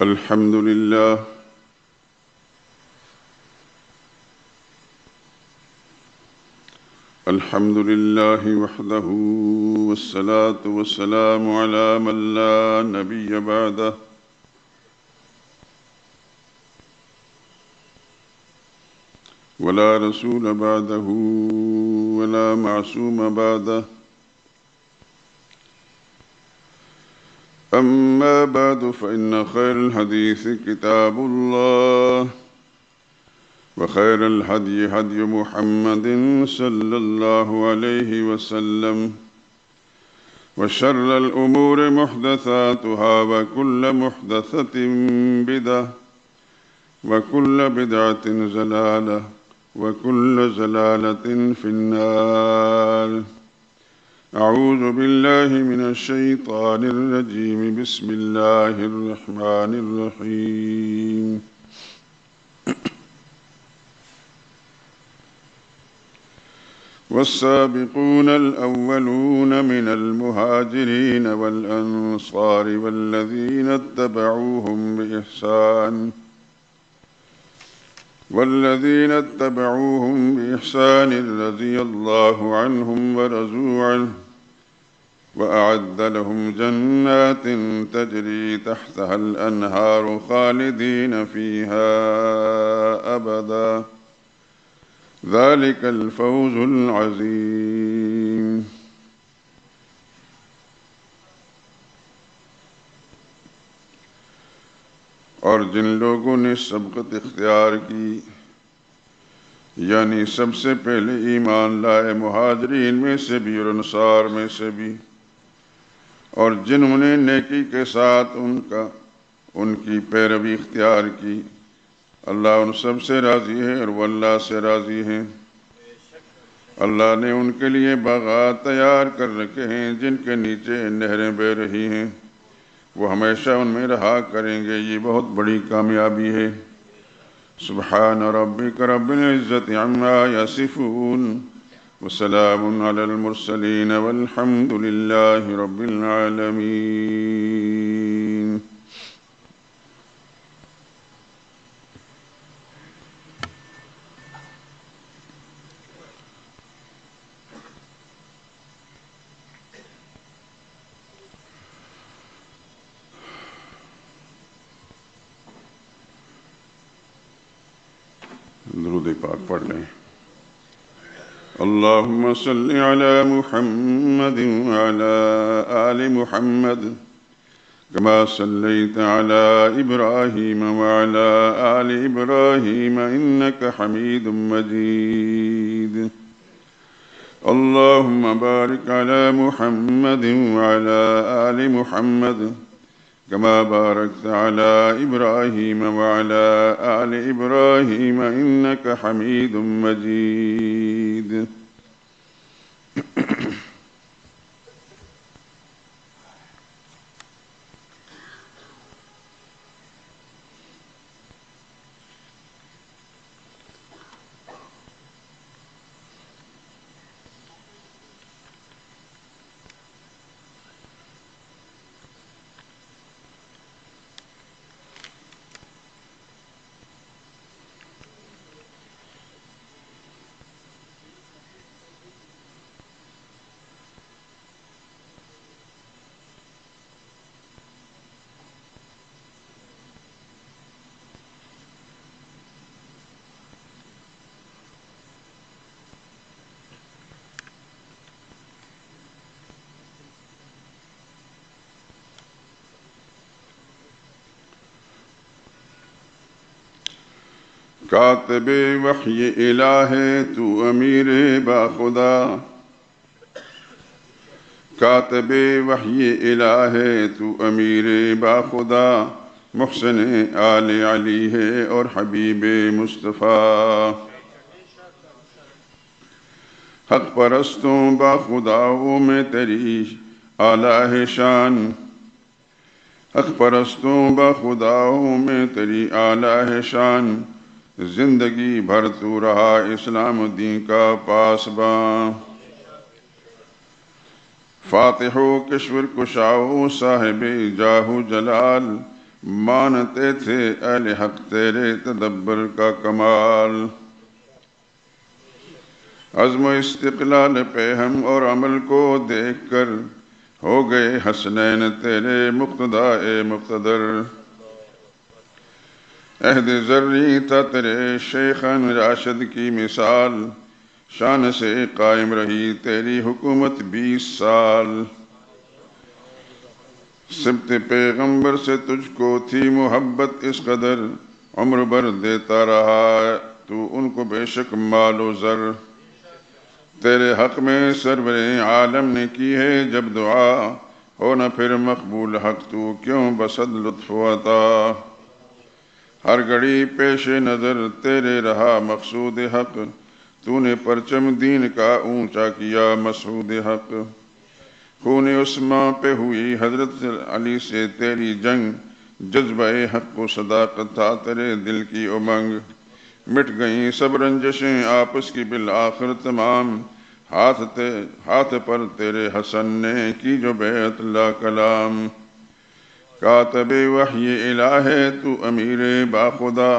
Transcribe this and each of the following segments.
الحمد لله الحمد لله وحده والصلاة والسلام على من لا نبي بعده ولا رسول بعده ولا معصوم بعده أما بعد فإن خير الحديث كتاب الله وخير الهدي هدي محمد صلى الله عليه وسلم وشر الأمور محدثاتها وكل محدثة بدعة وكل بدعة ضلالة وكل ضلالة في النار. أعوذ بالله من الشيطان الرجيم. بسم الله الرحمن الرحيم. والسابقون الأولون من المهاجرين والأنصار والذين اتبعوهم بإحسان رضي الله عنهم ورضوا عنه وأعد لهم جنات تجري تحتها الأنهار خالدين فيها أبدا ذلك الفوز العظيم. اور جن لوگوں نے سبقت اختیار کی یعنی سب سے پہلے ایمان لائے مہاجرین میں سے بھی اور انصار میں سے بھی، اور جنہوں نے نیکی کے ساتھ ان کی پیروی اختیار کی، اللہ ان سب سے راضی ہے اور وہ اللہ سے راضی ہیں. اللہ نے ان کے لیے باغات تیار کر رکھے ہیں جن کے نیچے نہریں بہہ رہی ہیں، وہ ہمیشہ ان میں رہا کریں گے. یہ بہت بڑی کامیابی ہے. سبحان ربک رب العزت عما یصفون وسلام علی المرسلین والحمد للہ رب العالمین. درود پاک پڑھ لیں. اللہم صل علی محمد وعلی آل محمد كما صلیت علی ابراہیم وعلی آل ابراہیم انک حمید مجید. اللہم بارک علی محمد وعلی آل محمد كما باركت على إبراهيم وعلى آل إبراهيم إنك حميد مجيد. کاتب وحی الہ تو امیر با خدا، کاتب وحی الہ تو امیر با خدا، محسن آل علی ہے اور حبیب مصطفیٰ. حق پرستوں با خداؤں میں تیری اعلیٰ ہے شان، حق پرستوں با خداؤں میں تیری اعلیٰ ہے شان. زندگی بھر تو رہا اسلام دین کا پاسباں. فاتح و کشور کشاؤ صاحب جاہ و جلال، مانتے تھے اہل حق تیرے تدبر کا کمال، عزم و استقلال پہ ہم اور عمل کو دیکھ کر ہو گئے حسنین تیرے مقتدائے مقتدر، عہد زرعی تھا تیرے شیخان راشد کی مثال، شان سے قائم رہی تیری حکومت 20 سال، سبت پیغمبر سے تجھ کو تھی محبت اس قدر، عمر بھر دیتا رہا تو ان کو بے شک مال و زر، تیرے حق میں سرور عالم نے کی ہے جب دعا، ہو نہ پھر مقبول حق تو کیوں بسد لطف و عطا، ہر گھڑی پیش نظر تیرے رہا مقصود حق، تو نے پرچم دین کا اونچا کیا مسعود حق، خون عثمان پہ ہوئی حضرت علی سے تیری جنگ، جذبہ حق و صداقت تھا تیرے دل کی امنگ، مٹ گئیں سب رنجشیں آپس کی بالآخر تمام، ہاتھ پر تیرے حسن نے کی جو بیعت لا کلام، کاتب وحی الہ ہے تو امیر باخدا،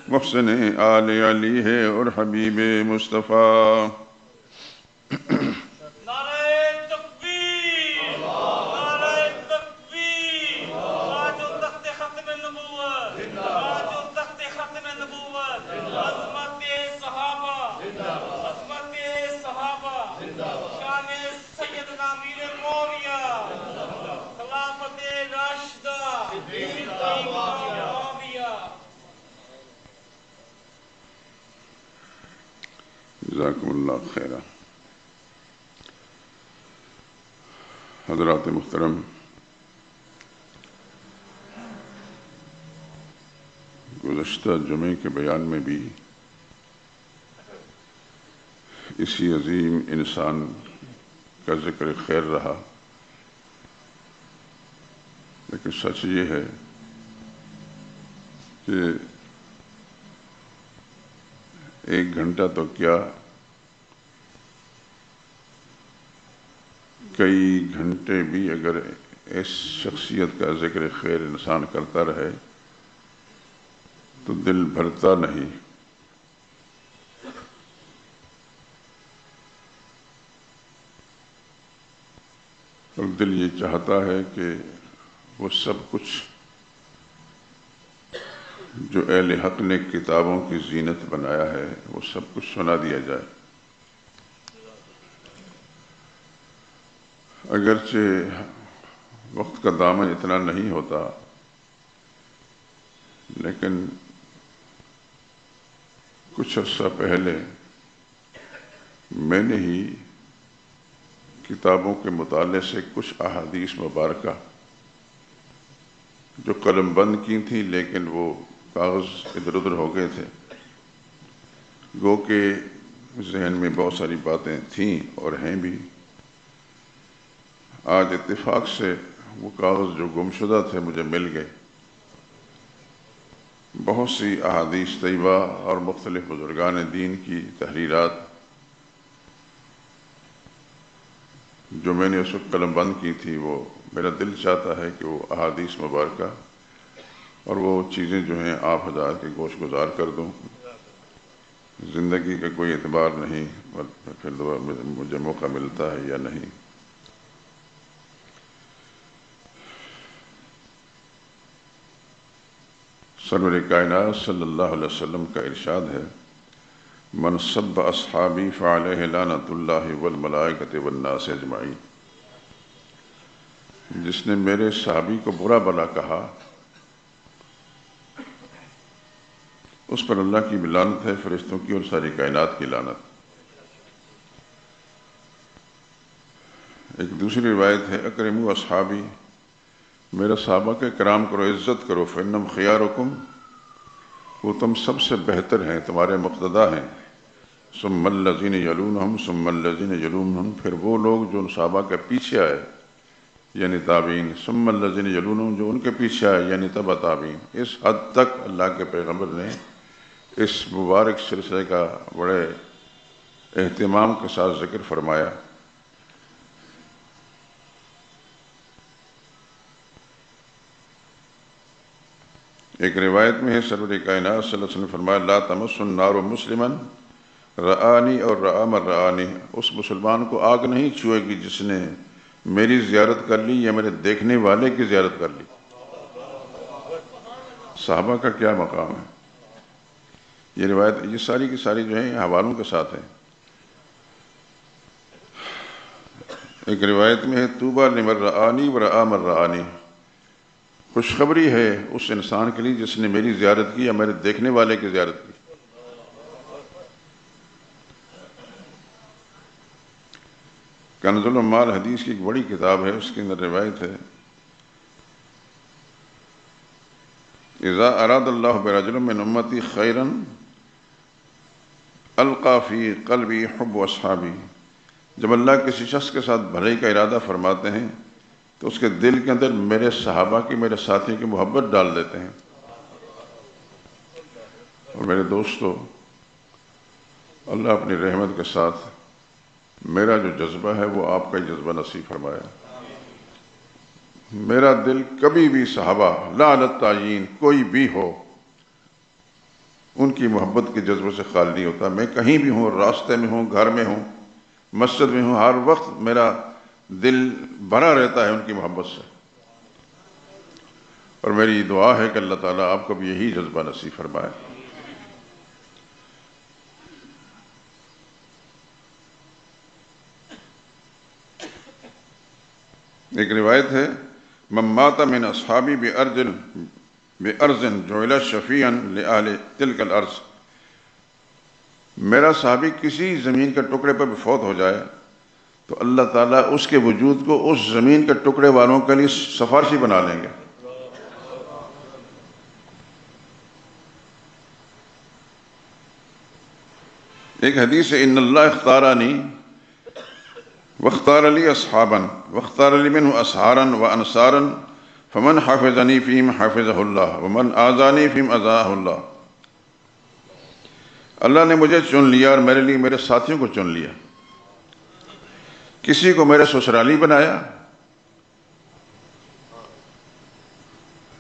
محسن آل علی ہے اور حبیب مصطفیٰ، جزاکم اللہ خیرہ۔ حضرات محترم، گزشتہ جمعے کے بیان میں بھی اسی عظیم انسان کا ذکر خیر رہا، لیکن سچ یہ ہے کہ 1 گھنٹہ تو کیا کئی گھنٹے بھی اگر اس شخصیت کا ذکر خیر انسان کرتا رہے تو دل بھرتا نہیں، اور دل یہ چاہتا ہے کہ وہ سب کچھ جو اہل حق نے کتابوں کی زینت بنایا ہے وہ سب کچھ سنا دیا جائے، اگرچہ وقت کا دامن اتنا نہیں ہوتا، لیکن کچھ عرصہ پہلے میں نے ہی کتابوں کے مطالعے سے کچھ احادیث مبارکہ جو قلم بند کی تھیں لیکن وہ کاغذ ادھر ادھر ہو گئے تھے، گو کہ ذہن میں بہت ساری باتیں تھیں اور ہیں بھی، آج اتفاق سے وہ کاغذ جو گمشدہ تھے مجھے مل گئے، بہت سی احادیث طیبہ اور مختلف بزرگان دین کی تحریرات جو میں نے اس وقت قلم بند کی تھی، وہ میرا دل چاہتا ہے کہ وہ احادیث مبارکہ اور وہ چیزیں جو ہیں آپ حضرات کے گوش گزار کر دوں، زندگی کا کوئی اعتبار نہیں پھر دوبارہ مجھے موقع ملتا ہے یا نہیں۔ سرور کائنات صلی اللہ علیہ وسلم کا ارشاد ہے، من سب اصحابی فعلیہ لعنت اللہ والملائکۃ والناس اجمعین، جس نے میرے صحابی کو برا بھلا کہا اس پر اللہ کی بھی لعنت ہے، فرشتوں کی اور ساری کائنات کی لعنت۔ ایک دوسری روایت ہے، اکرموا اصحابی، میرے صحابہ کے کرام کرو، عزت کرو، فإنہم خیارکم، وہ تم سب سے بہتر ہیں، تمہارے مقتدیٰ ہیں، ثم الذین یلونہم ثم الذین یلونہم، پھر وہ لوگ جو ان صحابہ کے پیچھے آئے یعنی تابعین، ثم الذین یلونہم، جو ان کے پیچھے آئے یعنی تبع تابعین۔ اس حد تک اللہ کے پیغمبر نے اس مبارک سلسلے کا بڑے اہتمام کے ساتھ ذکر فرمایا۔ ایک روایت میں ہے سرور کائنات صلی اللہ علیہ وسلم نے فرمایا لا تمس النار مسلما رآنی اور رآ من رآنی، اس مسلمان کو آگ نہیں چھوئے گی جس نے میری زیارت کر لی یا میرے دیکھنے والے کی زیارت کر لی۔ صحابہ کا کیا مقام ہے! یہ روایت یہ ساری کی ساری جو ہیں حوالوں کے ساتھ ہے۔ ایک روایت میں ہے طوبیٰ لمن رآنی و رآ من رآنی، خوشخبری ہے اس انسان کے لیے جس نے میری زیارت کی یا میرے دیکھنے والے کی زیارت کی۔ کنز العمال حدیث کی ایک بڑی کتاب ہے، اس کے اندر روایت ہے اذا اراد اللہ برجل من امتی خیرا القی فی قلبی حب اصحابی، جب اللہ کسی شخص کے ساتھ بھلائی کا ارادہ فرماتے ہیں تو اس کے دل کے اندر میرے صحابہ کی، میرے ساتھیوں کی محبت ڈال دیتے ہیں۔ اور میرے دوستو، اللہ اپنی رحمت کے ساتھ میرا جو جذبہ ہے وہ آپ کا ہی جذبہ نصیب فرمایا۔ میرا دل کبھی بھی صحابہ لا علی التعیین کوئی بھی ہو ان کی محبت کے جذبے سے خالی نہیں ہوتا۔ میں کہیں بھی ہوں، راستے میں ہوں، گھر میں ہوں، مسجد میں ہوں، ہر وقت میرا دل بھرا رہتا ہے ان کی محبت سے۔ اور میری دعا ہے کہ اللہ تعالیٰ آپ کو بھی یہی جذبہ نصیب فرمائے۔ ایک روایت ہے من مات من اصحابی بأرض جعل شفیعا لأہل تلک الارض، میرا صحابی کسی زمین کے ٹکڑے پر بھی فوت ہو جائے تو اللہ تعالیٰ اس کے وجود کو اس زمین کے ٹکڑے والوں کے لیے سفارشی بنا لیں گے۔ ایک حدیث ہے ان اللہ اختارانی واختار لی اصحابا واختار لی منہ اسحارا وانصارا فمن حافظنی فیم حافظہ اللہ ومن آذانی فیم اذاہ اللہ، اللہ نے مجھے چن لیا اور میرے لیے میرے ساتھیوں کو چن لیا، کسی کو میرے سسرالی بنایا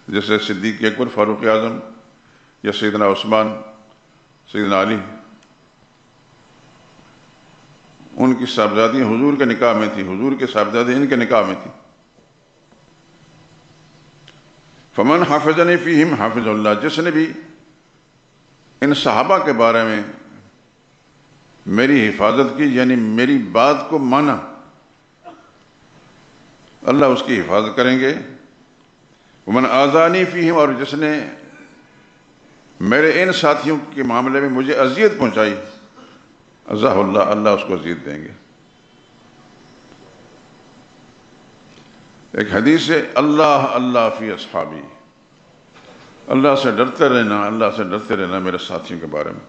جیسے صدیق اکبر، فاروق اعظم یا سیدنا عثمان، سیدنا علی، ان کی صاحبزادی حضور کے نکاح میں تھی، حضور کے صاحبزادی ان کے نکاح میں تھی۔ فمن حافظنی فیہم حافظ اللہ، جس نے بھی ان صحابہ کے بارے میں میری حفاظت کی یعنی میری بات کو مانا، اللہ اس کی حفاظت کریں گے۔ ومن آذانی فیہم، اور جس نے میرے ان ساتھیوں کے معاملے میں مجھے اذیت پہنچائی، اذاہ اللہ، اللہ اس کو اذیت دیں گے۔ ایک حدیث ہے اللہ اللہ فی اصحابی، اللہ سے ڈرتے رہنا، اللہ سے ڈرتے رہنا میرے ساتھیوں کے بارے میں۔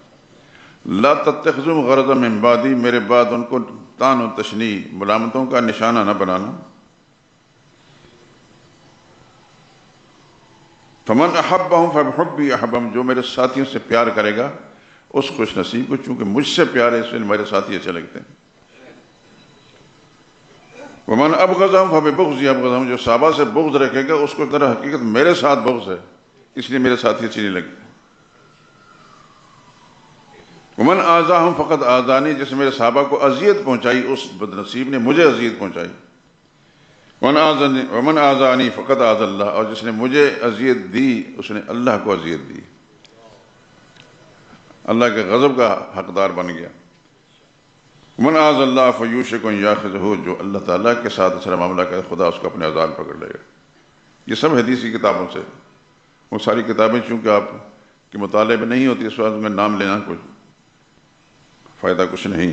لا تتخذوا غرضا من بعدی، میرے بعد ان کو طعن و تشنیع، ملامتوں کا نشانہ نہ بنانا۔ فمن احبہم فبحبی احبہم، جو میرے ساتھیوں سے پیار کرے گا اس خوش نصیب کو، چونکہ مجھ سے پیار ہے اس لیے میرے ساتھی اچھے لگتے ہیں۔ ومن ابغضہم فببغضی ابغضہم، جو صحابہ سے بغض رکھے گا اس کو در حقیقت میرے ساتھ بغض ہے اس لیے میرے ساتھی اچھی نہیں لگتے۔ ومن آذاہم فقد آذانی، جس نے میرے صحابہ کو اذیت پہنچائی اس بدنصیب نے مجھے اذیت پہنچائی۔ ومن آذانی فقد آذى اللہ، اور جس نے مجھے اذیت دی اس نے اللہ کو اذیت دی، اللہ کے غضب کا حقدار بن گیا۔ من آذ اللہ فیوشک ان یاخذہ، جو اللہ تعالیٰ کے ساتھ اس طرح معاملہ کرے خدا اس کو اپنے عذاب پکڑ لے گا۔ یہ سب حدیثی کتابوں سے، وہ ساری کتابیں چونکہ آپ کے مطالعے میں نہیں ہوتی اس وقت میں نام لینا کوئی فائدہ کچھ نہیں،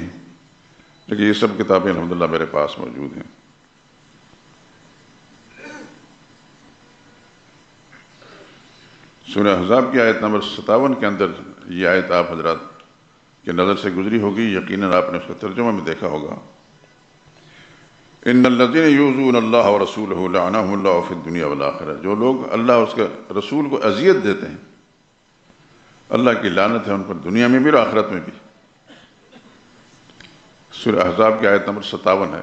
لیکن یہ سب کتابیں الحمدللہ میرے پاس موجود ہیں۔ سورہ احزاب کی آیت نمبر 57 کے اندر یہ آیت آپ حضرات کی نظر سے گزری ہوگی، یقیناً آپ نے اس کا ترجمہ میں دیکھا ہوگا۔ ان الذین یؤذون اللہ ورسولہ لعنہم اللہ فی الدنیا والآخرہ، جو لوگ اللہ اور اس کے رسول کو اذیت دیتے ہیں اللہ کی لعنت ہے ان پر دنیا میں بھی اور آخرت میں بھی۔ سورہ احزاب کی آیت نمبر 57 ہے۔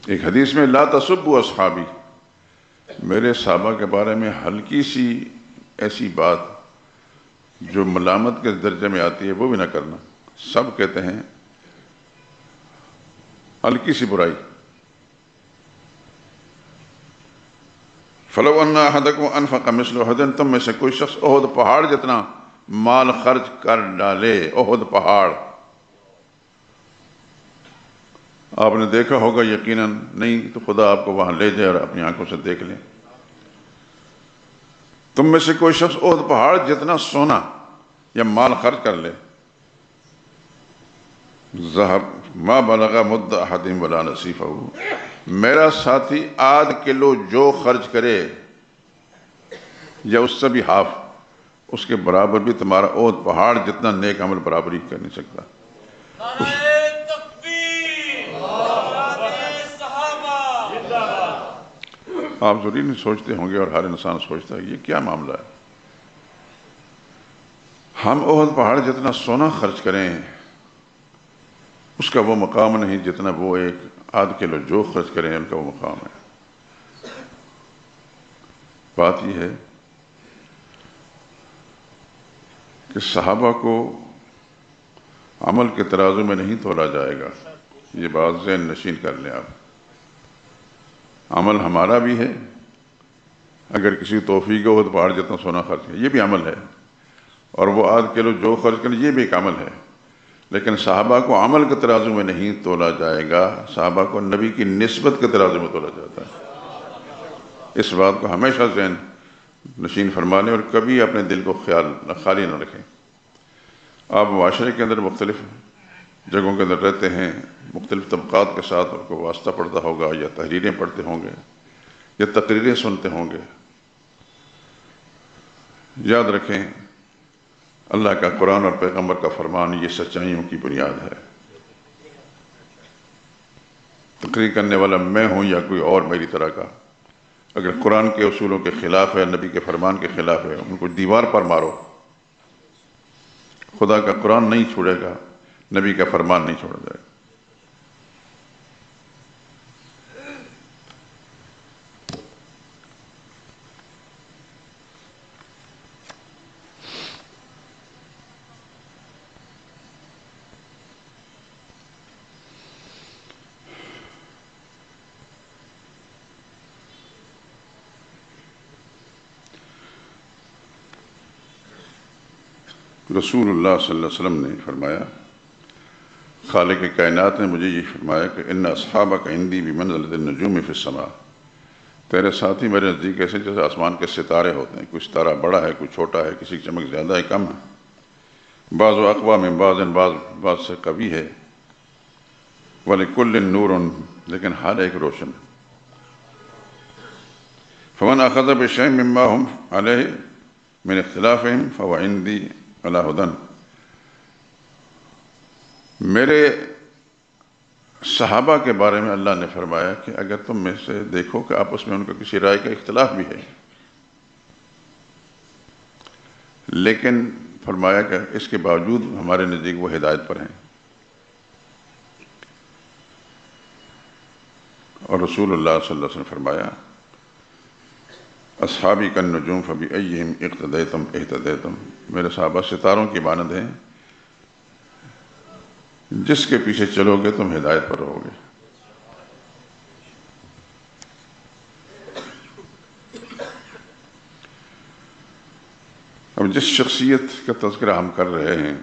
ایک حدیث میں لا تسبوا اصحابی، میرے صحابہ کے بارے میں ہلکی سی ایسی بات جو ملامت کے درجے میں آتی ہے وہ بھی نہ کرنا۔ سب کہتے ہیں ہلکی سی برائی۔ فلو ان احدکم انفق مثل احد، تم میں سے کوئی شخص احد پہاڑ جتنا مال خرچ کر ڈالے، احد پہاڑ، آپ نے دیکھا ہوگا یقیناً، نہیں تو خدا آپ کو وہاں لے جائے اور اپنی آنکھوں سے دیکھ لیں۔ تم میں سے کوئی شخص احد پہاڑ جتنا سونا یا مال خرچ کر لے، ذهب ما بلغ مد احدهم ولا نصیفہ، میرا ساتھی آدھ کلو جو خرچ کرے یا اس سے بھی ہاف، اس کے برابر بھی تمہارا احد پہاڑ جتنا نیک عمل برابری کر نہیں سکتا۔ آپ ضروری نہیں سوچتے ہوں گے اور ہر انسان سوچتا ہے یہ کیا معاملہ ہے، ہم احد پہاڑ جتنا سونا خرچ کریں اس کا وہ مقام نہیں جتنا وہ ایک آدھ کلو جو خرچ کریں ان کا وہ مقام ہے۔ بات یہ ہے کہ صحابہ کو عمل کے ترازو میں نہیں تولا جائے گا، یہ بات ذہن نشین کر لیں آپ۔ عمل ہمارا بھی ہے، اگر کسی توفیق ہو تو پہاڑ جتنا سونا خرچ کرے یہ بھی عمل ہے، اور وہ آدھ کلو جو خرچ کرے یہ بھی ایک عمل ہے، لیکن صحابہ کو عمل کے ترازو میں نہیں تولا جائے گا، صحابہ کو نبی کی نسبت کے ترازو میں تولا جاتا ہے۔ اس بات کو ہمیشہ ذہن نشین فرما لیں اور کبھی اپنے دل کو خالی نہ رکھیں۔ آپ معاشرے کے اندر مختلف جگہوں کے اندر رہتے ہیں، مختلف طبقات کے ساتھ آپ کو واسطہ پڑتا ہوگا، یا تحریریں پڑھتے ہوں گے یا تقریریں سنتے ہوں گے۔ یاد رکھیں اللہ کا قرآن اور پیغمبر کا فرمان یہ سچائیوں کی بنیاد ہے۔ تقریر کرنے والا میں ہوں یا کوئی اور میری طرح کا، اگر قرآن کے اصولوں کے خلاف ہے، نبی کے فرمان کے خلاف ہے، ان کو دیوار پر مارو۔ خدا کا قرآن نہیں چھوڑے گا، نبی کا فرمان نہیں چھوڑا جائے گا۔ رسول اللہ صلی اللہ علیہ وسلم نے فرمایا، خالق کائنات نے مجھے یہ فرمایا کہ ان اصحابک عندی بمنزلۃ النجوم فی السماء، تیرے ساتھی میرے نزدیک ایسے جیسے آسمان کے ستارے ہوتے ہیں، کوئی ستارہ بڑا ہے، کوئی چھوٹا ہے، کسی کی چمک زیادہ ہے کم ہے، بعض اقوا من بعض سے قوی ہے، وَلِكُلٍّ نُورٌ، لیکن ہر ایک روشن۔ فمن اخذ بشیء مما هم علیہ من اختلافهم فهو عندی علی ھدی، میرے صحابہ کے بارے میں اللہ نے فرمایا کہ اگر تم میں سے دیکھو کہ آپس میں ان کا کسی رائے کا اختلاف بھی ہے، لیکن فرمایا کہ اس کے باوجود ہمارے نزدیک وہ ہدایت پر ہیں۔ اور رسول اللہ صلی اللہ علیہ وسلم فرمایا، اصحابی کالنجوم فبأیہم اقتدیتم اہتدیتم، میرے صحابہ ستاروں کی مانند ہیں، جس کے پیچھے چلو گے تم ہدایت پر رہو گے۔ اب جس شخصیت کا تذکرہ ہم کر رہے ہیں،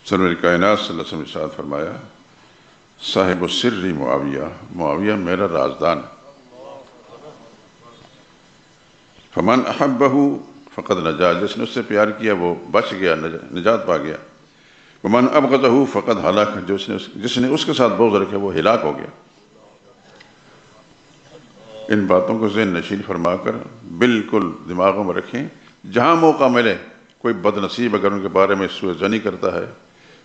سرور کائنات صلی اللہ علیہ وسلم نے ارشاد فرمایا، صاحب السر معاویہ، معاویہ میرا رازدان، فمن احبہ فقد نجا، جس نے اس سے پیار کیا وہ بچ گیا، نجات پا گیا، ومن ابغضہ فقد ہلاک، جس نے اس کے ساتھ بغض رکھا وہ ہلاک ہو گیا۔ ان باتوں کو ذہن نشین فرما کر بالکل دماغوں میں رکھیں، جہاں موقع ملے کوئی بد نصیب اگر ان کے بارے میں سوء ظنی کرتا ہے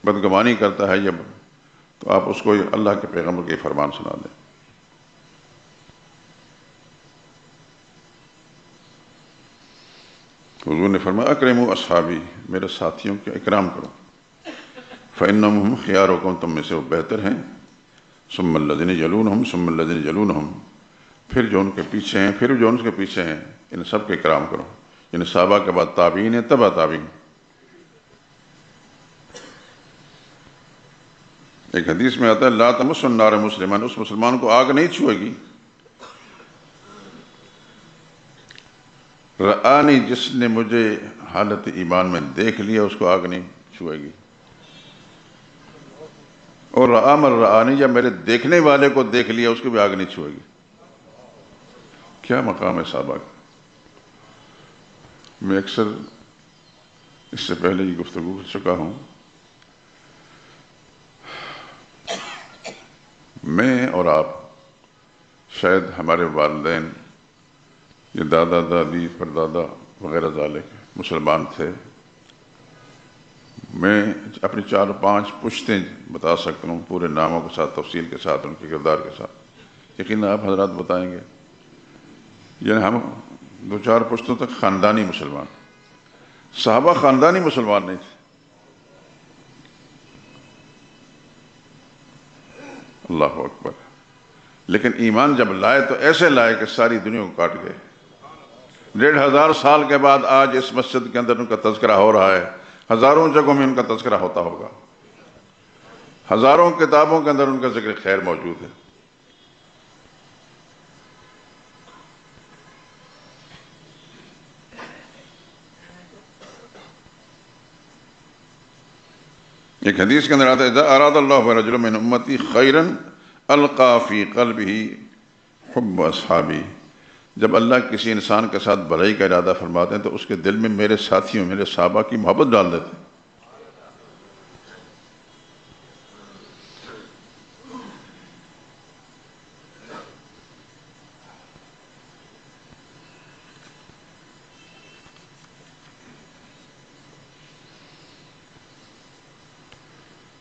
بدگمانی کرتا ہے تو آپ اس کو اللہ کے پیغمبر کے فرمان سنا دیں۔ حضور نے فرمایا اکرموا اصحابی، میرے ساتھیوں کے اکرام کرو، فإنہم خیارکم، تم میں سے وہ بہتر ہیں، ثم الذین یلونہم ثم الذین یلونہم، پھر جو ان کے پیچھے ہیں، پھر جو ان کے پیچھے ہیں، ان سب کے اکرام کرو، یعنی صحابہ کے بعد تابعین ہیں، تبع تابعین۔ ایک حدیث میں آتا ہے لا تمس النار مسلمان، اس مسلمان کو آگ نہیں چھوئے گی، رآنی، جس نے مجھے حالت ایمان میں دیکھ لیا اس کو آگ نہیں چھوئے گی، اور رآ من رآنی، یا میرے دیکھنے والے کو دیکھ لیا اس کو بھی آگ نہیں چھوئے گی۔ کیا مقام ہے صحابہ کا! میں اکثر اس سے پہلے یہ گفتگو کر چکا ہوں، میں اور آپ، شاید ہمارے والدین یہ دادا دادی پردادا وغیرہ ذالک مسلمان تھے، میں اپنی 4-5 پشتیں بتا سکتا ہوں پورے ناموں کے ساتھ، تفصیل کے ساتھ، ان کے کردار کے ساتھ، یقیناً آپ حضرات بتائیں گے، یعنی ہم 2-4 پشتوں تک خاندانی مسلمان، صحابہ خاندانی مسلمان نہیں تھے۔ اللہ اکبر! لیکن ایمان جب لائے تو ایسے لائے کہ ساری دنیا کو کاٹ گئے۔ 1500 سال کے بعد آج اس مسجد کے اندر ان کا تذکرہ ہو رہا ہے، ہزاروں جگہوں میں ان کا تذکرہ ہوتا ہوگا، ہزاروں کتابوں کے اندر ان کا ذکر خیر موجود ہے۔ ایک حدیث کے اندر آتا ہے اذا اراد اللہ برجل من امتی خیرا القى فی قلبہ حب اصحابی، جب اللہ کسی انسان کے ساتھ بھلائی کا ارادہ فرماتے ہیں تو اس کے دل میں میرے ساتھیوں، میرے صحابہ کی محبت ڈال دیتے ہیں۔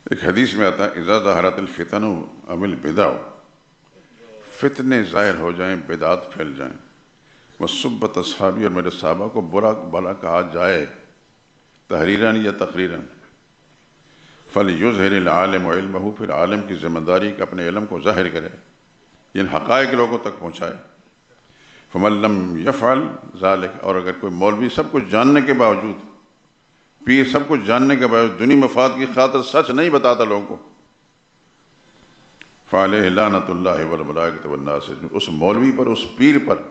ایک حدیث میں آتا ہے اذا ظہرت الفتن ام البدع، فتنے ظاہر ہو جائیں، بدعات پھیل جائیں، وسبت اصحابی، اور میرے صحابہ کو برا بھلا کہا جائے، تحریراً یا تقریراً، فلیظہر العالم علمہ، پھر عالم کی ذمہ داری کہ اپنے علم کو ظاہر کرے، ان حقائق لوگوں تک پہنچائے۔ فمن لم یفعل ذلک، اور اگر کوئی مولوی سب کچھ جاننے کے باوجود، پیر سب کچھ جاننے کے باوجود دنیا مفاد کی خاطر سچ نہیں بتاتا لوگوں کو، فعلیہ لعنت اللہ والملائکۃ والناس، اس مولوی پر، اس پیر پر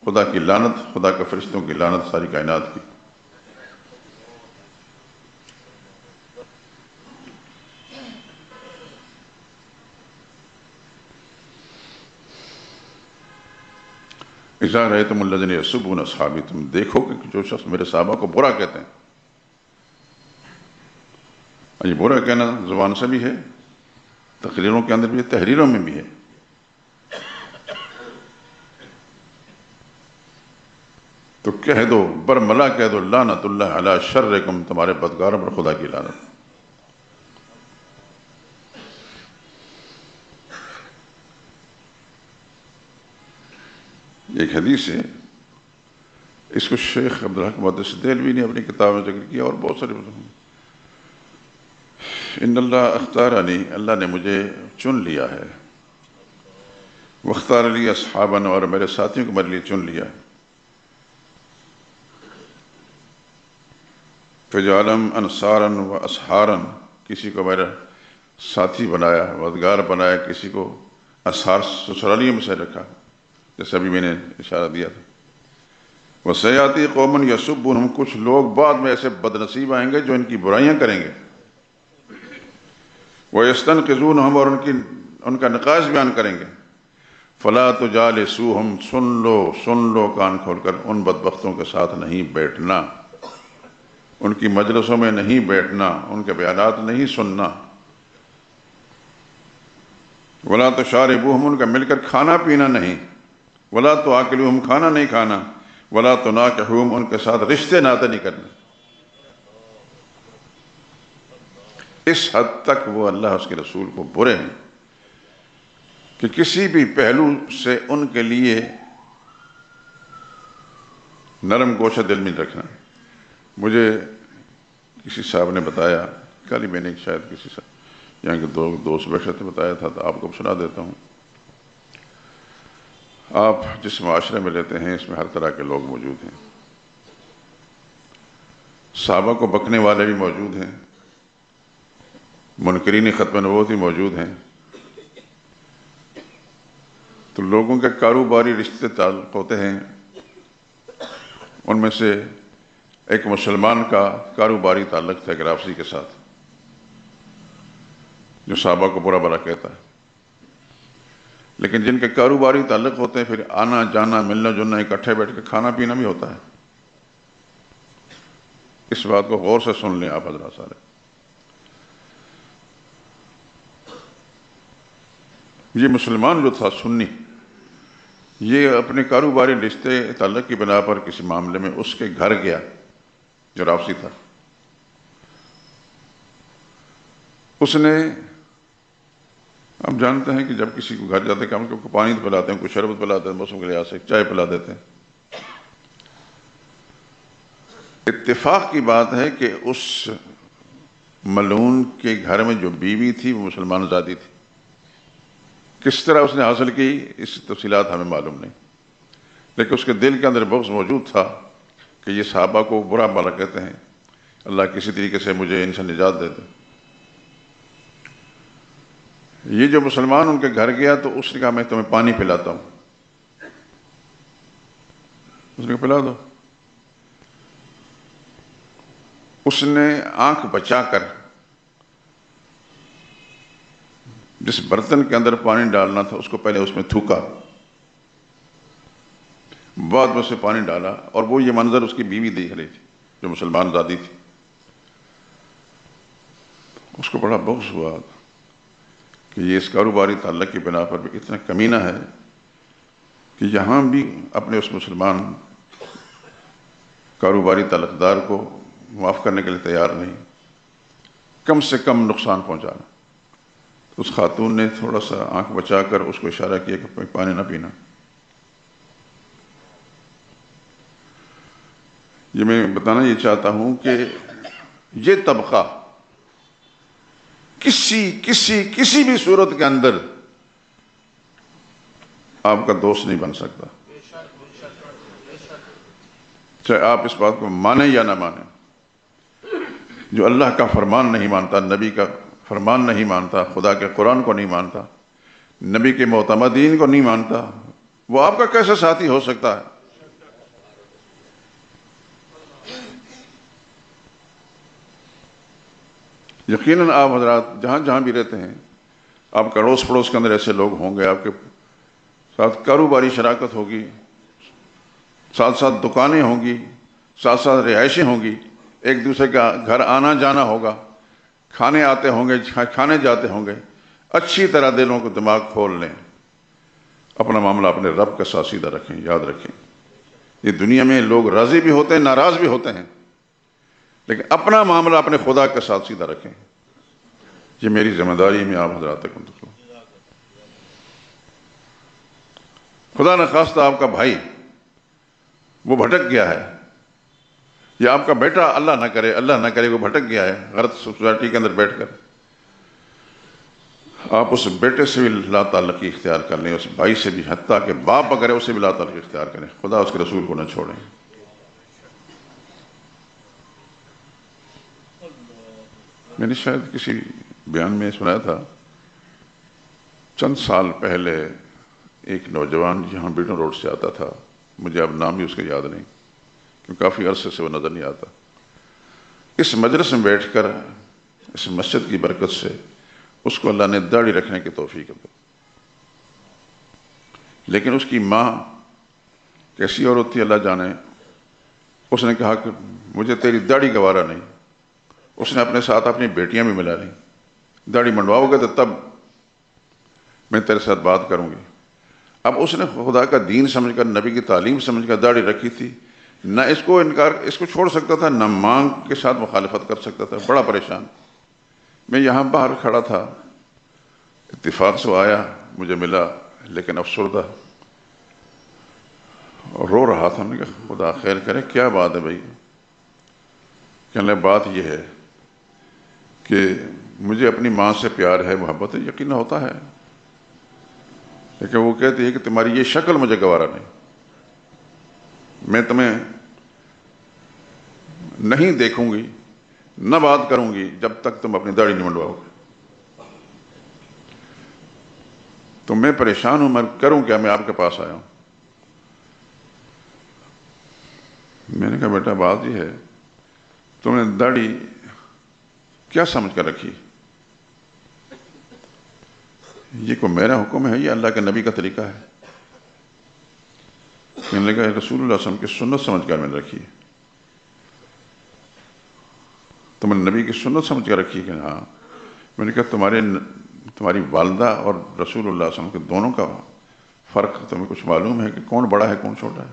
خدا کی لعنت، خدا کے فرشتوں کی لعنت، ساری کائنات کی۔ اذا رأیتم الذین یسبون اصحابی، تم دیکھو کہ جو شخص میرے صحابہ کو برا کہتے ہیں، یہ برا کہنا زبان سے بھی ہے، تقریروں کے اندر بھی ہے، تحریروں میں بھی ہے، تو کہہ دو، برملا کہہ دو لعنت اللہ علی شرکم، تمہارے بدکاروں پر خدا کی لعنت۔ ایک حدیث ہے، اس کو شیخ عبدالحق محدث دہلوی نے اپنی کتاب میں ذکر کیا، اور بہت سارے ان اللہ اختارنی، اللہ نے مجھے چن لیا ہے، واختار لی اصحاباً، اور میرے ساتھیوں کو میرے لیے چن لیا، فجعلہم انصاراً و اصحاراً، کسی کو میرا ساتھی بنایا، مددگار بنایا، کسی کو اصحار سسرالیوں میں سے رکھا، جیسے ابھی میں نے اشارہ دیا تھا۔ وسیاتی قوم یسبونہم، کچھ لوگ بعد میں ایسے بدنصیب آئیں گے جو ان کی برائیاں کریں گے، وَيَسْتَنْقِذُونَهُمْ، اور ان کا نقائص بیان کریں گے، فَلَا تُجَالِسُوهُمْ، سن لو کان کھول کر، ان بدبختوں کے ساتھ نہیں بیٹھنا، ان کی مجلسوں میں نہیں بیٹھنا، ان کے بیانات نہیں سننا، وَلَا تُشَارِبُوهُمْ، ان کا مل کر کھانا پینا نہیں، وَلَا تُعَاقِلُوهُمْ، کھانا نہیں کھانا، وَلَا تُنَاكِحُوهُمْ، ان کے ساتھ رشتے ناطے نہیں کرنے۔ اس حد تک وہ اللہ اس کے رسول کو برے ہیں کہ کسی بھی پہلو سے ان کے لیے نرم گوشہ دل میں رکھنا. مجھے کسی صاحب نے بتایا، کل ہی میں نے شاید کسی صاحب یہاں کے دوست بیٹھے تھے، بتایا تھا، تو آپ کو سنا دیتا ہوں. آپ جس معاشرے میں رہتے ہیں اس میں ہر طرح کے لوگ موجود ہیں. صحابہ کو بکنے والے بھی موجود ہیں، منکرین ختم نبوت بھی موجود ہیں. تو لوگوں کے کاروباری رشتے تعلق ہوتے ہیں. ان میں سے ایک مسلمان کا کاروباری تعلق تھا گرافسی کے ساتھ، جو صحابہ کو برا بھلا کہتا ہے. لیکن جن کے کاروباری تعلق ہوتے ہیں، پھر آنا جانا ملنا جلنا، اکٹھے بیٹھ کے کھانا پینا بھی ہوتا ہے. اس بات کو غور سے سن لیں آپ حضرات سارے. یہ مسلمان جو تھا سنی، یہ اپنے کاروباری رشتے تعلق کی بنا پر کسی معاملے میں اس کے گھر گیا جو رافسی تھا. اس نے، آپ جانتے ہیں کہ جب کسی کو گھر جاتے ہیں ہم کو پانی پلاتے ہیں، کوئی شربت پلاتے ہیں، موسم کے لحاظ سے چائے پلا دیتے ہیں. اتفاق کی بات ہے کہ اس ملعون کے گھر میں جو بیوی تھی وہ مسلمان زادی تھی. کس طرح اس نے حاصل کی اس تفصیلات ہمیں معلوم نہیں، لیکن اس کے دل کے اندر بغض موجود تھا کہ یہ صحابہ کو برا بھلا کہتے ہیں، اللہ کسی طریقے سے مجھے ان سے نجات دے دے. یہ جو مسلمان ان کے گھر گیا تو اس نے کہا میں تمہیں پانی پلاتا ہوں. اس نے کہا پلا دو. اس نے آنکھ بچا کر جس برتن کے اندر پانی ڈالنا تھا اس کو پہلے اس میں تھوکا، بعد میں اسے پانی ڈالا. اور وہ یہ منظر اس کی بیوی دیکھ رہی تھی جو مسلمان زادی تھی. اس کو بڑا بغض ہوا کہ یہ اس کاروباری تعلق کی بنا پر بھی اتنا کمینہ ہے کہ یہاں بھی اپنے اس مسلمان کاروباری تعلق دار کو معاف کرنے کے لیے تیار نہیں، کم سے کم نقصان پہنچانا. اس خاتون نے تھوڑا سا آنکھ بچا کر اس کو اشارہ کیا کہ پانی نہ پینا. یہ میں بتانا یہ چاہتا ہوں کہ یہ طبقہ کسی بھی صورت کے اندر آپ کا دوست نہیں بن سکتا، چاہے آپ اس بات کو مانیں یا نہ مانیں. جو اللہ کا فرمان نہیں مانتا، نبی کا فرمان نہیں مانتا، خدا کے قرآن کو نہیں مانتا، نبی کے معتمدین کو نہیں مانتا، وہ آپ کا کیسے ساتھی ہو سکتا ہے؟ یقیناً آپ حضرات جہاں جہاں بھی رہتے ہیں، آپ کا اڑوس پڑوس کے اندر ایسے لوگ ہوں گے، آپ کے ساتھ کاروباری شراکت ہوگی، ساتھ ساتھ دکانیں ہوں گی، ساتھ ساتھ رہائشیں ہوں گی، ایک دوسرے کا گھر آنا جانا ہوگا، کھانے آتے ہوں گے، کھانے جاتے ہوں گے. اچھی طرح دلوں کو دماغ کھول لیں، اپنا معاملہ اپنے رب کے ساتھ سیدھا رکھیں. یاد رکھیں یہ دنیا میں لوگ راضی بھی ہوتے ہیں، ناراض بھی ہوتے ہیں، لیکن اپنا معاملہ اپنے خدا کے ساتھ سیدھا رکھیں. یہ میری ذمہ داری میں آپ حضرات تک منتقل. خدا نخواستہ آپ کا بھائی وہ بھٹک گیا ہے، یا آپ کا بیٹا اللہ نہ کرے وہ بھٹک گیا ہے غلط سوسائٹی کے اندر بیٹھ کر، آپ اس بیٹے سے بھی لا تعلقی اختیار کر لیں، اس بھائی سے بھی، حتیٰ کہ باپ اگر ہے اسے بھی لا تعلقی اختیار کریں. خدا اس کے رسول کو نہ چھوڑیں. میں نے شاید کسی بیان میں سنایا تھا، چند سال پہلے ایک نوجوان یہاں بیٹن روڈ سے آتا تھا، مجھے اب نام بھی اس کا یاد نہیں کیونکہ کافی عرصے سے وہ نظر نہیں آتا. اس مجلس میں بیٹھ کر اس مسجد کی برکت سے اس کو اللہ نے داڑھی رکھنے کی توفیق دی. لیکن اس کی ماں کیسی عورت تھی اللہ جانے، اس نے کہا کہ مجھے تیری داڑھی گوارا نہیں. اس نے اپنے ساتھ اپنی بیٹیاں بھی ملا لیں، داڑھی منڈواؤ گے تو تب میں تیرے ساتھ بات کروں گی. اب اس نے خدا کا دین سمجھ کر، نبی کی تعلیم سمجھ کر داڑھی رکھی تھی، نہ اس کو چھوڑ سکتا تھا، نہ ماں کے ساتھ مخالفت کر سکتا تھا. بڑا پریشان میں یہاں باہر کھڑا تھا، اتفاق سے آیا، مجھے ملا، لیکن افسردہ اور رو رہا تھا۔ میں نے کہا خدا خیر کرے، کیا بات ہے بھائی؟ کہنے لگا بات یہ ہے کہ مجھے اپنی ماں سے پیار ہے، محبت ہے، یقین ہوتا ہے، لیکن وہ کہتی ہے کہ تمہاری یہ شکل مجھے گوارا نہیں، میں تمہیں نہیں دیکھوں گی، نہ بات کروں گی جب تک تم اپنی داڑھی نہیں منڈواؤ گے۔ تو میں پریشان ہوں، میں کروں کیا؟ میں آپ کے پاس آیا ہوں۔ میں نے کہا بیٹا بات یہ ہے، تم نے داڑھی کیا سمجھ کر رکھی؟ یہ کوئی میرا حکم ہے، یہ اللہ کے نبی کا طریقہ ہے؟ میں نے کہا رسول اللہ صلی اللہ علیہ وسلم کی سنت سمجھ کر میں نے رکھی ہے۔ تم نے نبی کی سنت سمجھ کر رکھی کہ ہاں؟ میں نے کہا تمہاری والدہ اور رسول اللہ صلی اللہ علیہ وسلم کے دونوں کا فرق تمہیں کچھ معلوم ہے کہ کون بڑا ہے کون چھوٹا ہے؟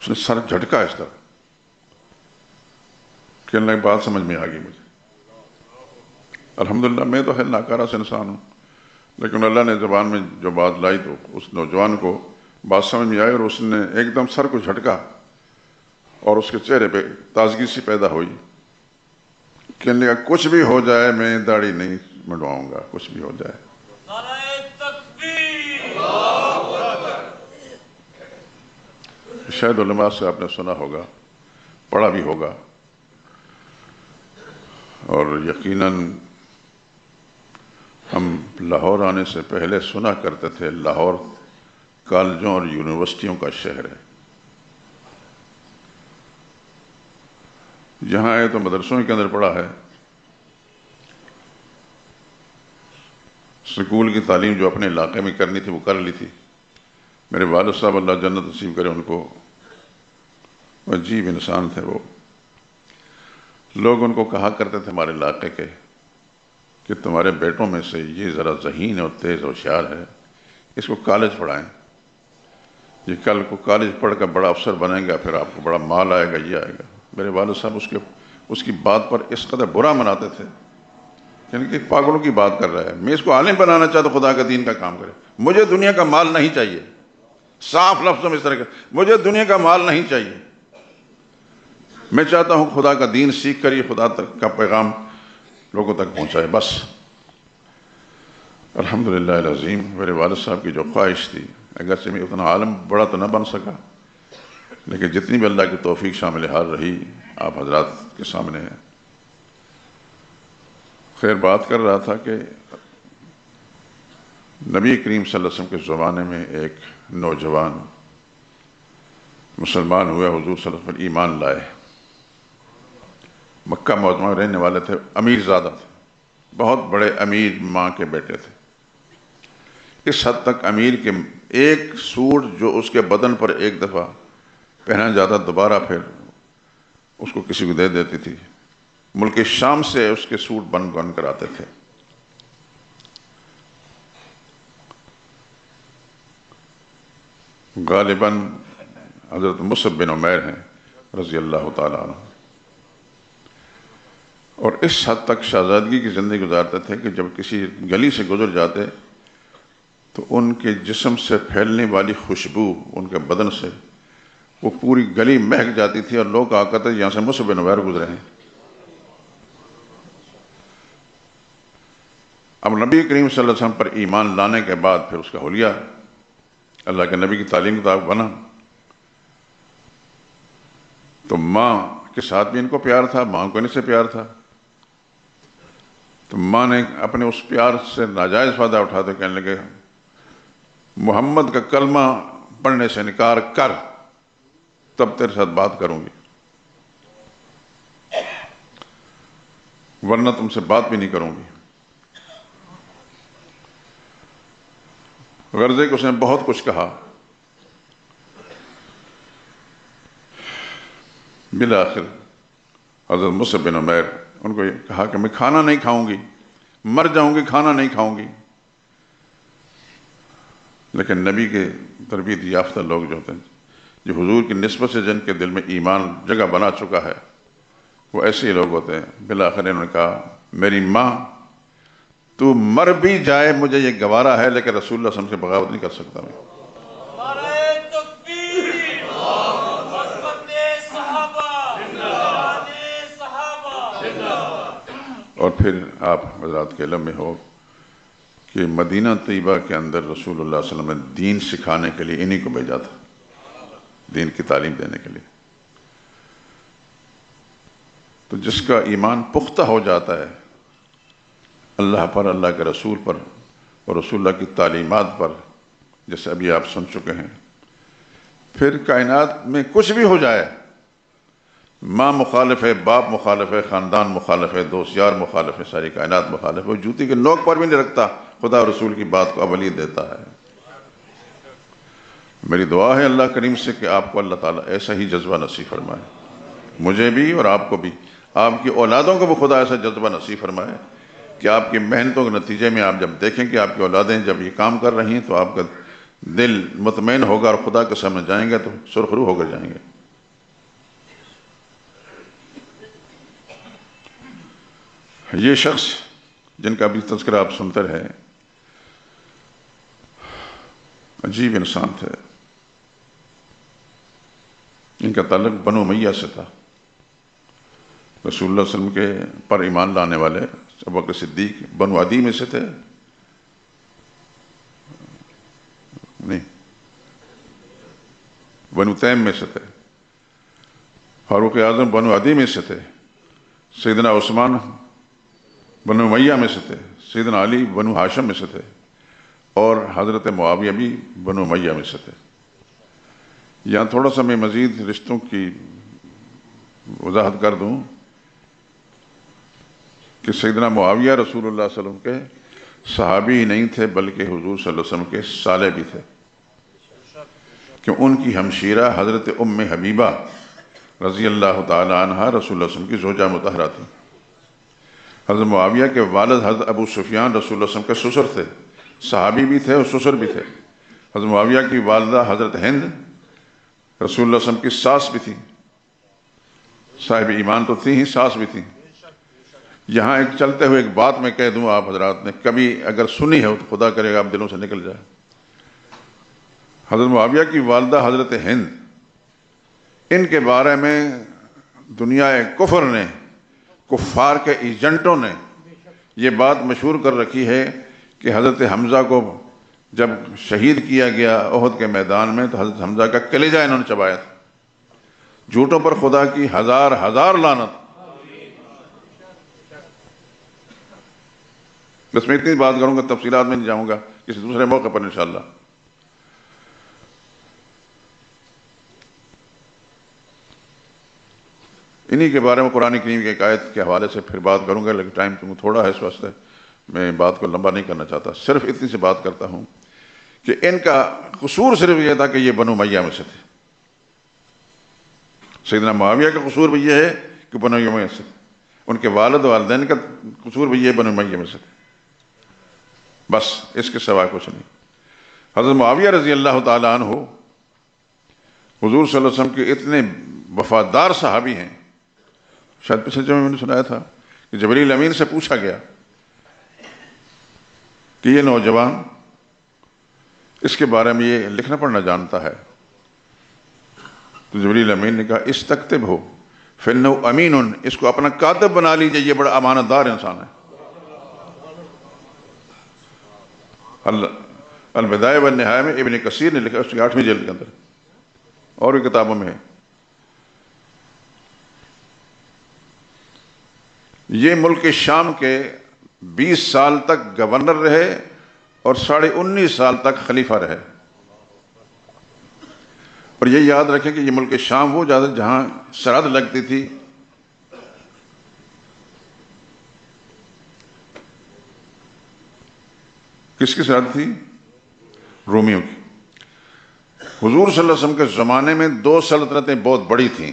اس نے سر جھٹکا اس طرح، کہنے لگا بات سمجھ میں آ گئی مجھے۔ الحمدللہ میں تو ہے ناکارہ سے انسان ہوں، لیکن اللہ نے زبان میں جو بات لائی تو اس نوجوان کو بات سمجھ میں آئی، اور اس نے ایک دم سر کو جھٹکا اور اس کے چہرے پہ تازگی سی پیدا ہوئی۔ کہنے لگا کچھ بھی ہو جائے میں داڑھی نہیں منڈواؤں گا، کچھ بھی ہو جائے۔ شاید علماء سے آپ نے سنا ہوگا، پڑھا بھی ہوگا، اور یقیناً ہم لاہور آنے سے پہلے سنا کرتے تھے لاہور کالجوں اور یونیورسٹیوں کا شہر ہے۔ جہاں آئے تو مدرسوں کے اندر پڑھا ہے، سکول کی تعلیم جو اپنے علاقے میں کرنی تھی وہ کر لی تھی۔ میرے والد صاحب اللہ جنت نصیب کرے ان کو، عجیب انسان تھے وہ۔ لوگ ان کو کہا کرتے تھے ہمارے علاقے کے کہ تمہارے بیٹوں میں سے یہ ذرا ذہین اور تیز ہوشیار ہے، اس کو کالج پڑھائیں، یہ کل کو کالج پڑھ کر بڑا افسر بنیں گا، پھر آپ کو بڑا مال آئے گا، یہ آئے گا۔ میرے والد صاحب اس کی بات پر اس قدر برا مناتے تھے، یعنی کہ پاگلوں کی بات کر رہا ہے، میں اس کو عالم بنانا چاہتا خدا کا دین کا کام کرے، مجھے دنیا کا مال نہیں چاہیے۔ صاف لفظوں میں اس طرح کا، مجھے دنیا کا مال نہیں چاہیے، میں چاہتا ہوں خدا کا دین سیکھ کر یہ خدا تک کا پیغام لوگوں تک پہنچائے، بس۔ الحمدللہ العظیم میرے والد صاحب کی جو خواہش تھی، اگرچہ میں اتنا عالم بڑا تو نہ بن سکا، لیکن جتنی بھی اللہ کی توفیق شامل حال رہی آپ حضرات کے سامنے ہے۔ خیر بات کر رہا تھا کہ نبی کریم صلی اللہ علیہ وسلم کے زمانے میں ایک نوجوان مسلمان ہوئے، حضور صلی اللہ علیہ وسلم ایمان لائے، مکہ معظمہ میں رہنے والے تھے، امیر زادہ تھے، بہت بڑے امیر ماں کے بیٹے تھے، اس حد تک امیر کے ایک سوٹ جو اس کے بدن پر ایک دفعہ پہنا جاتا دوبارہ پھر اس کو کسی کو دے دیتی تھی۔ ملک شام سے اس کے سوٹ بن کر آتے تھے۔ غالباً حضرت مصعب بن عمیر ہیں رضی اللہ تعالیٰ عنہ، اور اس حد تک شہزادگی کی زندگی گزارتے تھے کہ جب کسی گلی سے گزر جاتے تو ان کے جسم سے پھیلنے والی خوشبو ان کے بدن سے وہ پوری گلی مہک جاتی تھی، اور لوگ کہا کرتے یہاں سے مصعب بن عمیر گزرے ہیں۔ اب نبی کریم صلی اللہ علیہ وسلم پر ایمان لانے کے بعد پھر اس کا حلیہ اللہ کے نبی کی تعلیم کے مطابق بنا، تو ماں کے ساتھ بھی ان کو پیار تھا، ماں کو ان سے پیار تھا، تو ماں نے اپنے اس پیار سے ناجائز فائدہ اٹھاتے کہنے لگے محمد کا کلمہ پڑھنے سے انکار کر، تب تیرے ساتھ بات کروں گی، ورنہ تم سے بات بھی نہیں کروں گی۔ غرضے کہ اس نے بہت کچھ کہا، بالآخر حضرت مصعب بن عمیر ان کو کہا کہ میں کھانا نہیں کھاؤں گی، مر جاؤں گی، کھانا نہیں کھاؤں گی۔ لیکن نبی کے تربیت یافتہ لوگ جو ہوتے ہیں، جو حضور کی نسبت سے جن کے دل میں ایمان جگہ بنا چکا ہے، وہ ایسے ہی لوگ ہوتے ہیں۔ بالآخر انہوں نے کہا میری ماں تو مر بھی جائے مجھے یہ گوارا ہے، لیکن رسول اللہ صلی اللہ علیہ وسلم سے بغاوت نہیں کر سکتا میں۔ اور پھر آپ حضرات کے علم میں ہو کہ مدینہ طیبہ کے اندر رسول اللہ صلی اللہ علیہ وسلم نے دین سکھانے کے لیے انہی کو بھیجا تھا، دین کی تعلیم دینے کے لیے۔ تو جس کا ایمان پختہ ہو جاتا ہے اللہ پر، اللہ کے رسول پر اور رسول اللہ کی تعلیمات پر، جیسے ابھی آپ سن چکے ہیں، پھر کائنات میں کچھ بھی ہو جائے، ماں مخالف ہے، باپ مخالف ہے، خاندان مخالف ہے، دوست یار مخالف ہے، ساری کائنات مخالف ہے، وہ جوتی کے نوک پر بھی نہیں رکھتا، خدا اور رسول کی بات کو اولیت دیتا ہے۔ میری دعا ہے اللہ کریم سے کہ آپ کو اللہ تعالیٰ ایسا ہی جذبہ نصیب فرمائے، مجھے بھی اور آپ کو بھی، آپ کی اولادوں کو بھی خدا ایسا جذبہ نصیب فرمائے کہ آپ کی محنتوں کے نتیجے میں آپ جب دیکھیں کہ آپ کی اولادیں جب یہ کام کر رہی ہیں تو آپ کا دل مطمئن ہوگا اور خدا کے سامنے جائیں گے تو سرخرو ہو کر جائیں گے۔ یہ شخص جن کا بھی تذکرہ آپ سنتے رہے، عجیب انسان تھے۔ ان کا تعلق بنو امیہ سے تھا۔ رسول اللہ صلی اللہ علیہ وسلم کے پر ایمان لانے والے ابوبکر صدیق بنو عدی میں سے تھے، نہیں بنو تیم میں سے تھے، فاروق اعظم بنو عدی میں سے تھے، سیدنا عثمان بنو امیہ میں سے تھے، سیدنا علی بنو ہاشم میں سے تھے، اور حضرت معاویہ بھی بنو امیہ میں سے تھے۔ یہاں تھوڑا سا میں مزید رشتوں کی وضاحت کر دوں کہ سیدنا معاویہ رسول اللہ صلی اللہ علیہ وسلم کے صحابی ہی نہیں تھے بلکہ حضور صلی اللہ علیہ وسلم کے سالے بھی تھے، کہ ان کی ہمشیرہ حضرت ام حبیبہ رضی اللہ تعالی عنہا رسول اللہ صلی اللہ علیہ وسلم کی زوجہ مطہرہ تھی۔ حضرت معاویہ کے والد حضرت ابو سفیان رسول اللہ صلی اللہ علیہ وسلم کے سسر تھے، صحابی بھی تھے اور سسر بھی تھے۔ حضرت معاویہ کی والدہ حضرت ہند رسول اللہ صلی اللہ علیہ وسلم کی ساس بھی تھی، صاحب ایمان تو تھی ہی، ساس بھی تھی۔ یہاں ایک چلتے ہوئے ایک بات میں کہہ دوں، آپ حضرات نے کبھی اگر سنی ہے تو خدا کرے گا آپ دلوں سے نکل جائے۔ حضرت معاویہ کی والدہ حضرت ہند، ان کے بارے میں دنیا کفر نے، کفار کے ایجنٹوں نے یہ بات مشہور کر رکھی ہے کہ حضرت حمزہ کو جب شہید کیا گیا احد کے میدان میں تو حضرت حمزہ کا کلیجہ انہوں نے چبایا تھا۔ جھوٹوں پر خدا کی ہزار ہزار لعنت۔ بس میں اتنی بات کروں گا، تفصیلات میں نہیں جاؤں گا، کسی دوسرے موقع پر انشاءاللہ۔ انہی کے بارے میں قرآن کریم کی ایک آیت کے حوالے سے پھر بات کروں گا، لیکن ٹائم تو تھوڑا ہے، اس واسطے میں بات کو لمبا نہیں کرنا چاہتا، صرف اتنی سی بات کرتا ہوں کہ ان کا قصور صرف یہ تھا کہ یہ بنو امیہ میں سے تھے۔ سیدنا معاویہ کا قصور بھی یہ ہے کہ بنو امیہ سے تھے، ان کے والد والدین کا قصور بھی یہ بنو امیہ میں سے تھے، بس اس کے سوا کچھ نہیں۔ حضرت معاویہ رضی اللہ تعالیٰ عنہ حضور صلی اللہ علیہ وسلم کے اتنے وفادار صحابی ہیں، شاید پچھلے جمعے میں نے سنایا تھا کہ جبریل امین سے پوچھا گیا کہ یہ نوجوان اس کے بارے میں یہ لکھنا پڑھنا جانتا ہے، تو جبریل امین نے کہا استکتب ہو فَإِنَّهُ امین، اس کو اپنا کاتب بنا لیجئے، یہ بڑا امانت دار انسان ہے۔ البدایہ والنہایہ میں ابن کثیر نے لکھا، اس کی 8ویں جلد کے اندر، اور بھی کتابوں میں ہے۔ یہ ملک شام کے 20 سال تک گورنر رہے اور 19.5 سال تک خلیفہ رہے۔ اور یہ یاد رکھیں کہ یہ ملک شام وہ جہاں سرحد لگتی تھی کس کی سرحد تھی؟ رومیوں کی۔ حضور صلی اللہ علیہ وسلم کے زمانے میں 2 سلطنتیں بہت بڑی تھیں،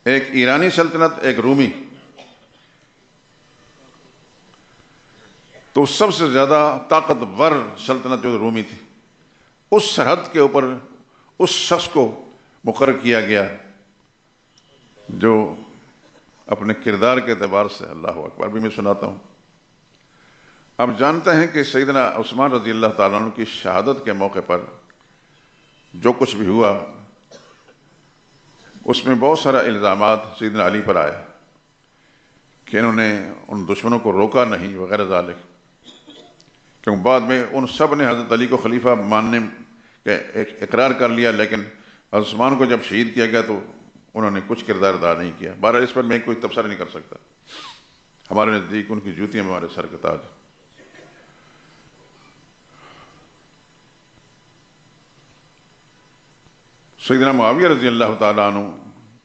ایک ایرانی سلطنت، ایک رومی۔ تو سب سے زیادہ طاقتور سلطنت جو رومی تھی، اس سرحد کے اوپر اس شخص کو مقرر کیا گیا جو اپنے کردار کے اعتبار سے اللہ اکبر بھی میں سناتا ہوں۔ آپ جانتے ہیں کہ سیدنا عثمان رضی اللہ تعالیٰ عنہ کی شہادت کے موقع پر جو کچھ بھی ہوا اس میں بہت سارا الزامات سیدنا علی پر آئے کہ انہوں نے ان دشمنوں کو روکا نہیں وغیرہ ذالک، کیونکہ بعد میں ان سب نے حضرت علی کو خلیفہ ماننے کے اقرار کر لیا، لیکن عثمان کو جب شہید کیا گیا تو انہوں نے کچھ کردار ادا نہیں کیا۔ بہرحال اس پر میں کوئی تبصرہ نہیں کر سکتا، ہمارے نزدیک ان کی جوتیاں ہمارے سر کا تاج۔ سیدنا معاویہ رضی اللہ تعالیٰ عنہ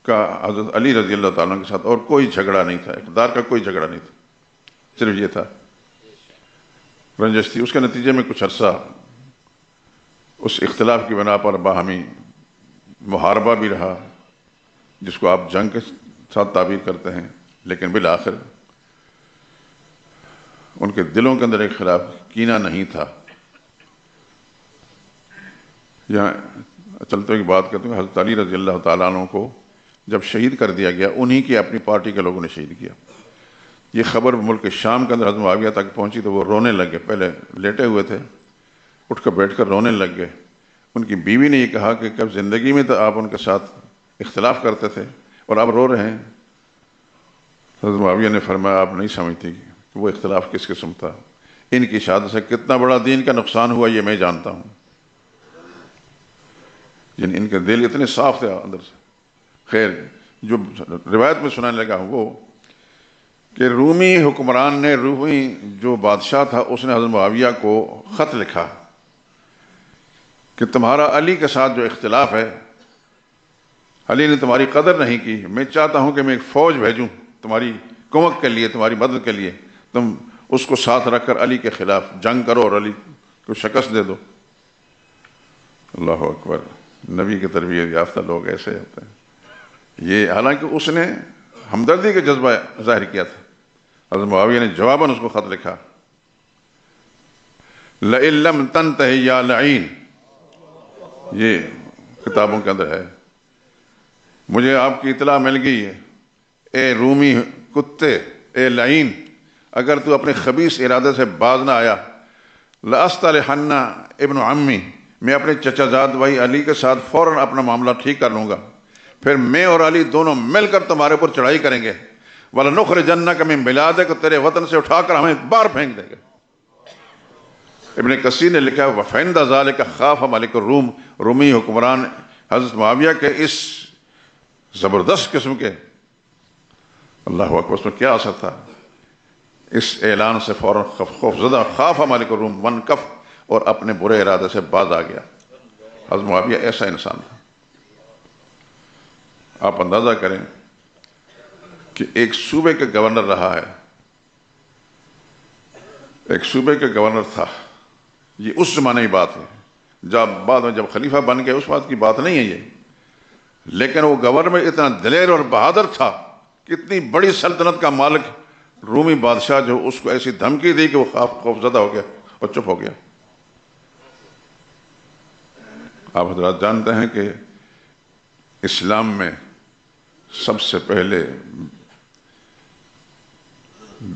کا حضرت علی رضی اللہ تعالیٰ عنہ کے ساتھ اور کوئی جھگڑا نہیں تھا، اقتدار کا کوئی جھگڑا نہیں تھا، صرف یہ تھا رنجش تھی۔ اس کے نتیجے میں کچھ عرصہ اس اختلاف کی بنا پر باہمی محاربہ بھی رہا، جس کو آپ جنگ کے ساتھ تعبیر کرتے ہیں، لیکن بالآخر ان کے دلوں کے اندر ایک خلاف کینہ نہیں تھا۔ یہاں چلتے ہوئے بات کرتے ہیں، حضرت علی رضی اللہ تعالیٰ عنہ کو جب شہید کر دیا گیا، انہی کی اپنی پارٹی کے لوگوں نے شہید کیا۔ یہ خبر ملک شام کے اندر حضرت معاویہ تک پہنچی تو وہ رونے لگ گئے، پہلے لیٹے ہوئے تھے، اٹھ کر بیٹھ کر رونے لگ گئے۔ ان کی بیوی نے یہ کہا کہ کب زندگی میں تو آپ ان کے ساتھ اختلاف کرتے تھے اور آپ رو رہے ہیں۔ حضرت معاویہ نے فرمایا آپ نہیں سمجھتی کہ وہ اختلاف کس قسم تھا، ان کی شہادت سے کتنا بڑا دین کا نقصان ہوا یہ میں جانتا ہوں۔ جن ان کے دل اتنے صاف تھے اندر سے۔ خیر، جو روایت میں سنانے لگا ہوں وہ کہ رومی حکمران نے، رومی جو بادشاہ تھا اس نے حضرت معاویہ کو خط لکھا کہ تمہارا علی کے ساتھ جو اختلاف ہے، علی نے تمہاری قدر نہیں کی، میں چاہتا ہوں کہ میں ایک فوج بھیجوں تمہاری کمک کے لیے، تمہاری مدد کے لیے، تم اس کو ساتھ رکھ کر علی کے خلاف جنگ کرو اور علی کو شکست دے دو۔ اللہ اکبر، نبی کی تربیت یافتہ لوگ ایسے ہوتے ہیں۔ یہ حالانکہ اس نے ہمدردی کا جذبہ ظاہر کیا تھا۔ حضرت معاویہ نے جواباً اس کو خط لکھا، لئن لم تنتہِ یا لعین، یہ کتابوں کے اندر ہے، مجھے آپ کی اطلاع مل گئی ہے، اے رومی کتے، اے لعین، اگر تو اپنے خبیث ارادے سے باز نہ آیا، لأصطلحن ابن عمی، میں اپنے چچا زاد بھائی علی کے ساتھ فوراً اپنا معاملہ ٹھیک کر لوں گا، پھر میں اور علی دونوں مل کر تمہارے اوپر چڑھائی کریں گے، وَلَنُخْرِجَنَّكَ مِن بِلَادِكَ، تیرے وطن سے اٹھا کر ہمیں باہر پھینک دیں گے۔ ابن کثیر نے لکھا وَفَعِنْدَ ذَلِكَ خَافَ مَلِكُ الروم، رومی حکمران حضرت معاویہ کے اس زبردست قسم کے، اللہ اکبر، اس میں کیا اثر تھا، اس اعلان سے فوراً خوف زدہ، خاف مالک الروم ونکف، اور اپنے برے ارادے سے باز آ گیا۔ حضرت معاویہ ایسا انسان تھا۔ آپ اندازہ کریں کہ ایک صوبے کے گورنر رہا ہے، ایک صوبے کے گورنر تھا، یہ اس زمانے کی بات ہے، جب بعد میں جب خلیفہ بن گئے اس بات کی بات نہیں ہے یہ، لیکن وہ گورنر میں اتنا دلیر اور بہادر تھا کہ اتنی بڑی سلطنت کا مالک رومی بادشاہ جو اس کو ایسی دھمکی دی کہ وہ خوف زدہ ہو گیا اور چپ ہو گیا۔ آپ حضرات جانتے ہیں کہ اسلام میں سب سے پہلے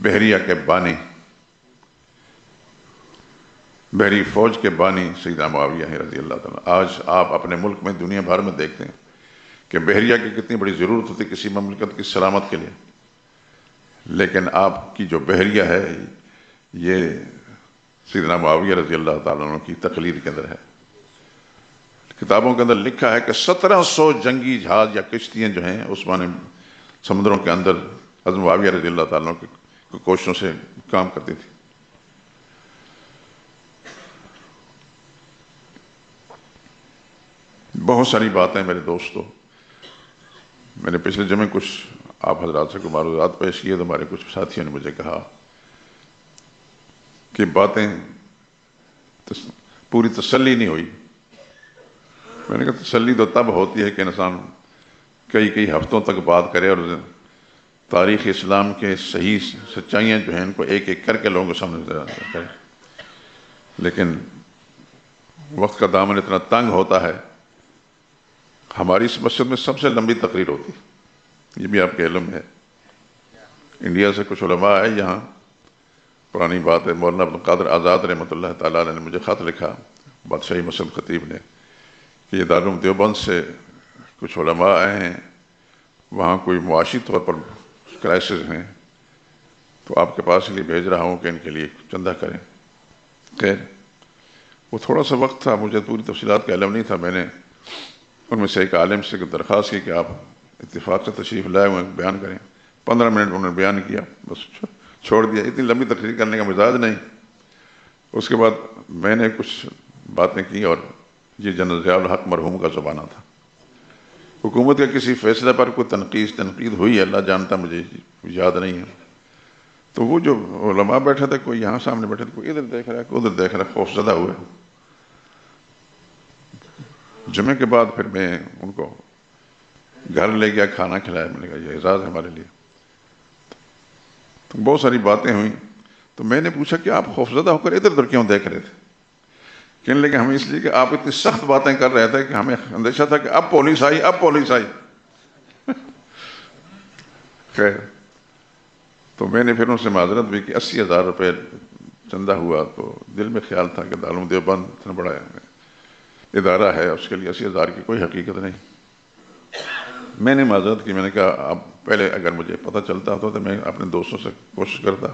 بحریہ کے بانی، بحری فوج کے بانی سیدنا معاویہ ہیں رضی اللہ تعالیٰ۔ آج آپ اپنے ملک میں، دنیا بھر میں دیکھتے ہیں کہ بحریہ کی کتنی بڑی ضرورت ہوتی کسی مملکت کی سلامت کے لیے، لیکن آپ کی جو بحریہ ہے یہ سیدنا معاویہ رضی اللہ تعالیٰ عنہ کی تقلید کے اندر ہے۔ کتابوں کے اندر لکھا ہے کہ 1700 جنگی جہاز یا کشتیاں جو ہیں عثمانی سمندروں کے اندر حضرت معاویہ رضی اللہ تعالیٰ عنہ کی کوششوں سے کام کرتی تھی۔ بہت ساری باتیں میرے دوستو، میں نے پچھلے جمعے کچھ آپ حضرات سے کوئی معلومات پیش کیے تو ہمارے کچھ ساتھیوں نے مجھے کہا کہ باتیں پوری تسلی نہیں ہوئی۔ میں نے کہا تسلی تو تب ہوتی ہے کہ انسان کئی ہفتوں تک بات کرے اور تاریخ اسلام کے صحیح سچائیاں جو ہیں ان کو ایک ایک کر کے لوگوں کو سامنے کرے، لیکن وقت کا دامن اتنا تنگ ہوتا ہے۔ ہماری اس مسجد میں سب سے لمبی تقریر ہوتی، یہ بھی آپ کے علم ہے، انڈیا سے کچھ علماء آئے یہاں، پرانی بات ہے، مولانا عبد القادر آزاد رحمۃ اللہ تعالیٰ علیہ نے مجھے خط لکھا، بادشاہی مسلم خطیب نے، کہ یہ دارالعلوم دیوبند سے کچھ علماء آئے ہیں، وہاں کوئی معاشی طور پر کرائسس ہیں، تو آپ کے پاس لیے بھیج رہا ہوں کہ ان کے لیے چندہ کریں۔ خیر، وہ تھوڑا سا وقت تھا، مجھے پوری تفصیلات کا علم نہیں تھا، میں نے ان میں سے ایک عالم سے درخواست کی کہ آپ اتفاق سے تشریف لائے ہوئے بیان کریں۔ 15 منٹ انہوں نے بیان کیا، بس چھوڑ دیا، اتنی لمبی تقریر کرنے کا مزاج نہیں۔ اس کے بعد میں نے کچھ باتیں کی، اور یہ جنرل ضیاء الحق مرحوم کا زمانہ تھا۔ حکومت کے کسی فیصلے پر کوئی تنقید ہوئی، اللہ جانتا، مجھے یاد نہیں ہے۔ تو وہ جو علماء بیٹھے تھے، کوئی یہاں سامنے بیٹھے تھے، کوئی ادھر دیکھ رہا ہے، کوئی ادھر دیکھ رہا ہے، خوف زدہ ہوئے۔ جمعے کے بعد پھر میں ان کو گھر لے گیا، کھانا کھلایا، میں نے کہا یہ اعزاز ہے ہمارے لیے۔ تو بہت ساری باتیں ہوئیں، تو میں نے پوچھا کہ آپ خوفزدہ ہو کر ادھر ادھر کیوں دیکھ رہے تھے؟ کہنے لگے ہمیں اس لیے کہ آپ اتنی سخت باتیں کر رہے تھے کہ ہمیں اندیشہ تھا کہ اب پولیس آئی، اب پولیس آئی۔ خیر، تو میں نے پھر ان سے معذرت بھی کہ 80,000 روپے چندہ ہوا، تو دل میں خیال تھا کہ دارالعلوم دیوبند اتنا بڑا ادارہ ہے، اس کے لیے 80,000 کی کوئی حقیقت نہیں۔ میں نے معذرت کی، میں نے کہا آپ پہلے اگر مجھے پتہ چلتا ہوتا تو میں اپنے دوستوں سے کوشش کرتا۔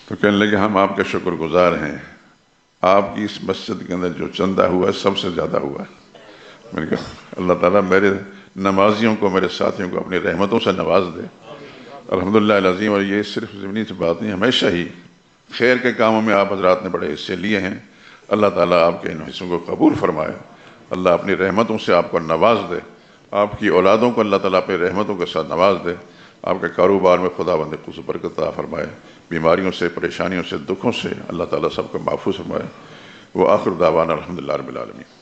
تو کہنے لگے ہم آپ کے شکر گزار ہیں، آپ کی اس مسجد کے اندر جو چندہ ہوا ہے سب سے زیادہ ہوا ہے۔ میں نے کہا اللہ تعالیٰ میرے نمازیوں کو، میرے ساتھیوں کو اپنی رحمتوں سے نواز دے۔ الحمدللہ العظیم، اور یہ صرف ضمنی سے بات نہیں، ہمیشہ ہی خیر کے کاموں میں آپ حضرات نے بڑے حصے لیے ہیں۔ اللہ تعالیٰ آپ کے ان حصوں کو قبول فرمائے، اللہ اپنی رحمتوں سے آپ کو نواز دے، آپ کی اولادوں کو اللہ تعالیٰ اپنی رحمتوں کے ساتھ نواز دے، آپ کے کاروبار میں خدا بند خصوص برکت عطا فرمائے، بیماریوں سے، پریشانیوں سے، دکھوں سے اللہ تعالیٰ سب کو محفوظ فرمائے۔ وآخر دعوانا الحمدللہ رب العالمین۔